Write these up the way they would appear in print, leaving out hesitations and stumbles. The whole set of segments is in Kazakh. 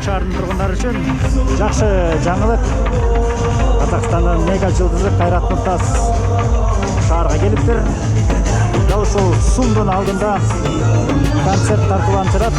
Бишкек шаарынын тургундары үчүн жакшы жаңылык. Казакстандын мега жылдызы Кайрат Нуртас шаарга келиптир. Дал ушул Сумдун алдында концерт тартууланып.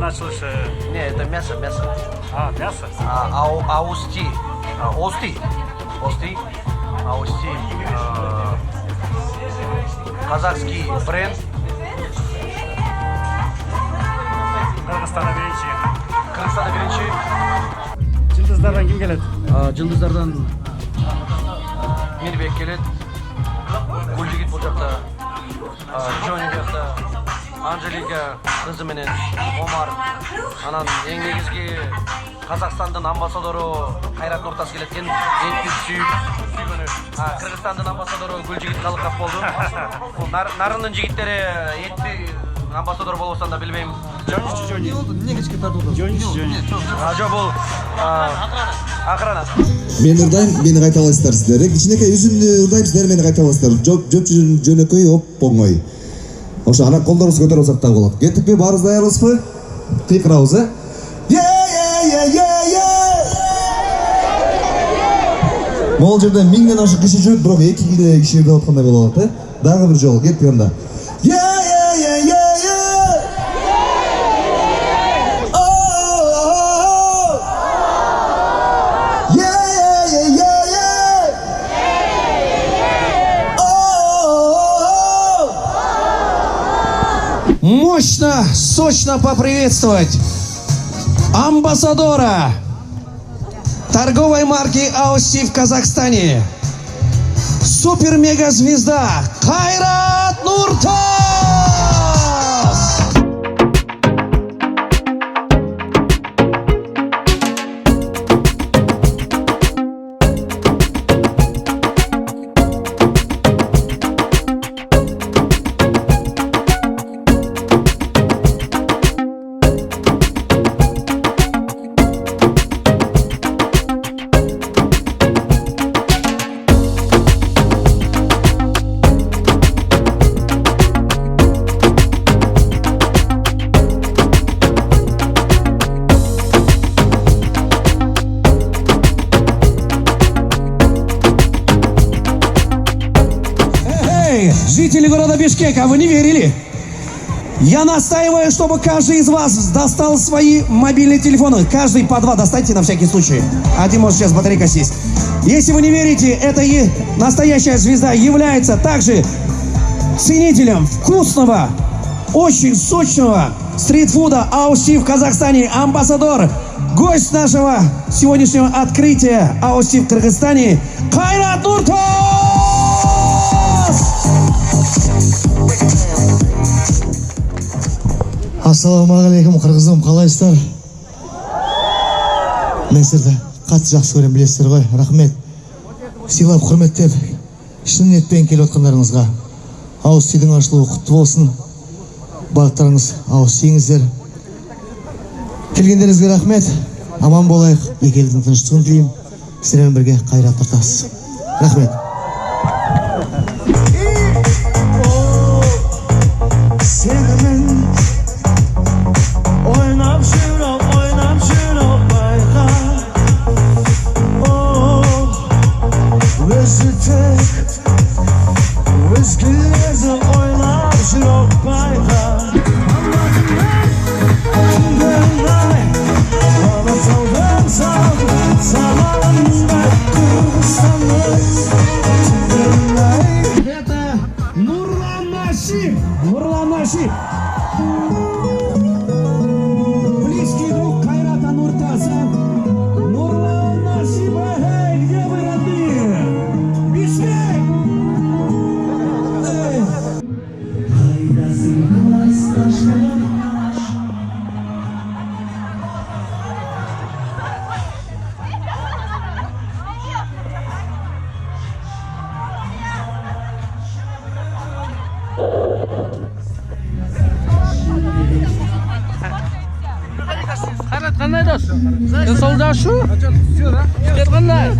Начался... Не, это мясо. А, мясо? Ости. Казахский бренд. Кыргызстанда биринчи. Жылдыздардан ким келет? Жылдыздардан Мирбек келет. Гүлжигит бул жакта. Жони бuyakta. Анжелика кызы менен Омар. Анан эң негизги Казакстандын амбассадору Кайрат Нуртас келет экен. Сүйгөнү. Кыргызстандын амбассадору Гүлжигит Калыков болду. Бул нарынын жигиттери этти амбассадор болбосо да билбейм. Жони. Эмне кечке тартуулду? Жони. Жок, бул акырана. Мен ырдайм, мени кайталайсыздар сиздер. Кичинекей үзүндү ырдайм, сиздер мени кайталайсыздар. Жоп жөнөкөй, оңой. Ошо ана колдорубузду көтөрүп алсак да болот. Кеттикпи? Баарыбыз даярбызбы? Кыйкырабыз, э? Могул жерде 1000ден ашык киши жүрүп, бирок 2 киши ырдап аткандай болот, э? Дагы бир жолу кеттик анда. Мощно, сочно поприветствовать амбассадора торговой марки Аусти в Казахстане, супер-мега-звезда Кайрат Нуртас! Жители города Бишкек, а вы не верили? Я настаиваю, чтобы каждый из вас достал свои мобильные телефоны. Каждый по 2 достаньте на всякий случай. Один может сейчас батарейка сесть. Если вы не верите, это и настоящая звезда является также ценителем вкусного, очень сочного стритфуда Аусти в Казахстане. Амбассадор, гость нашего сегодняшнего открытия Аусти в Кыргызстане Кайрат Нуртас! Ассалаумағалейкум, қырғызым, қалайсыздар? Мен сіздерді қатты жақсы көрем, білесіздер ғой. Рахмет. Сыйлап, құрметтеп, шын ниетпен келіп отқандарыңызға. Аустидің ашылуы құтты болсын. Барлықтарыңыз Аустиіңіздер. Келгендеріңізге рахмет. Аман болайық. Екі елдің тыныштығын тілеймін. Сіздермен бірге Кайрат Нуртас. Рахмет. Это Нурлан Нашип. Близкий друг Кайрата Нуртаса. Нурлан Нашип, где вы, родные? Бишкек! Қайрат қандай дос? Денсаулық шу? Жігер қандай?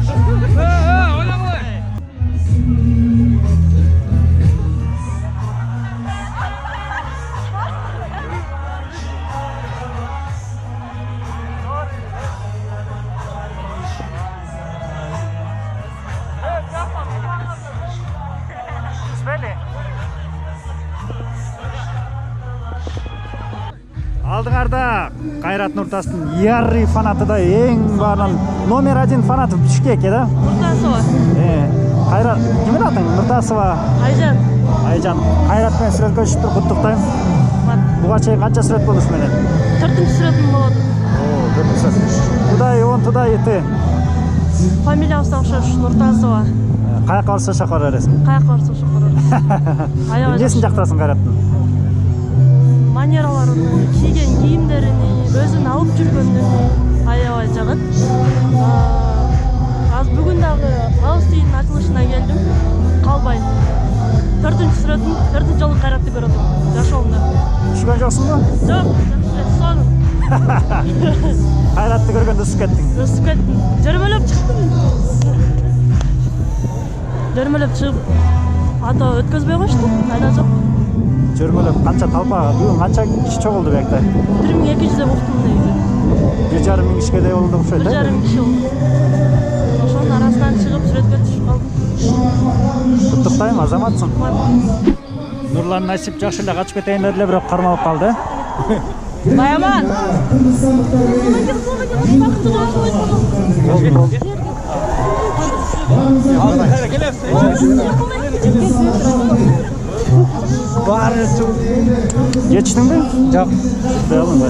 Алдыңарда Қайрат Нұртастың ярый фанаты да ең барын номер 1 фанаты Бишкек, да? Нұртасова. Қайрат, кім атың? Нұртасова. Айжан. Айжан, Қайратпен суретке түсіп тұр, құттықтаймын. Бұға чейін қанша сурет болды менен? 4-ші суретім болады. О, 4-ші сурет. Тудай, он тудай еті. Фамилиясы ұқсас Нұртасова. Қаяққа барса шақыр әресің? Қаяққа барса шақыр әресің. Несін жақтырасың Қайраттың? Манераларын, киген киімдерін, өзін алып жүргенін аябай жағат. Аз бүгіндағы Аустейдің açılışына келдім, қалбай. 4-ші суретім, 4-ші жолы Қайратты көрдім, жашауымда. Үшкен жоқсың ба? Жоқ, соның. Қайратты көргенде үсіп кеттің? Үсіп кеттім, жүрмелеп шықтым. Жүрмелеп шығып, ата өткізбей қоштым, қайда жоқ. Жүрмелеп, қанша талпа, бүгін қанша кіші чоғылды бәкті? 1200-де ұқтым негізі. 1,5 мың кішкеде олды ұқшайды? 1,5 кіші олды. Ошоның арасынан шығып суретке түсіп қалдым. Құттықтаймын, азаматсың. Нұрлан Насип жақшы эле качып кетейин деді, бирок кармалып қалды. Баяман! Geçtin mi? Yok. Değil mi?